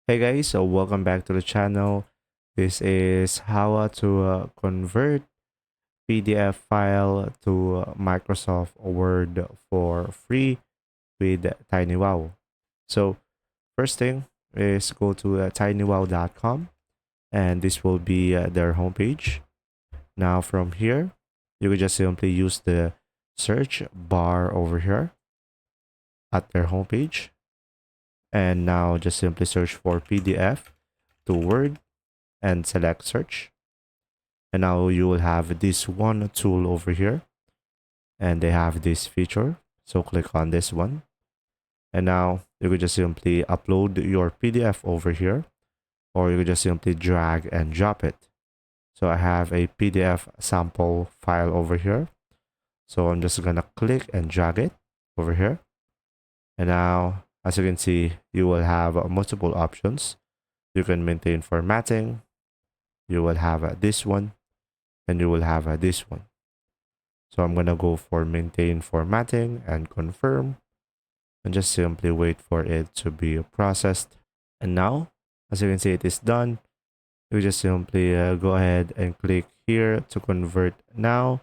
Hey guys, so welcome back to the channel. This is how to convert PDF file to Microsoft Word for free with TinyWow. So first thing is go to tinywow.com and this will be their homepage. Now from here, you can just simply use the search bar over here at their homepage. And now just simply search for PDF to Word and select search. And now you will have this one tool over here and they have this feature. So click on this one. And now you could just simply upload your PDF over here, or you could just simply drag and drop it. So I have a PDF sample file over here. So I'm just gonna click and drag it over here. And now, as you can see, you will have multiple options. You can maintain formatting. You will have this one, and you will have this one. So I'm going to go for maintain formatting and confirm and just simply wait for it to be processed. And now, as you can see, it is done. You just simply go ahead and click here to convert now.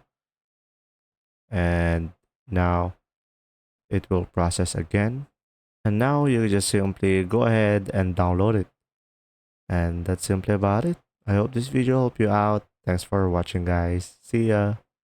And now it will process again. And now you just simply go ahead and download it. And that's simply about it. I hope this video helped you out. Thanks for watching, guys. See ya.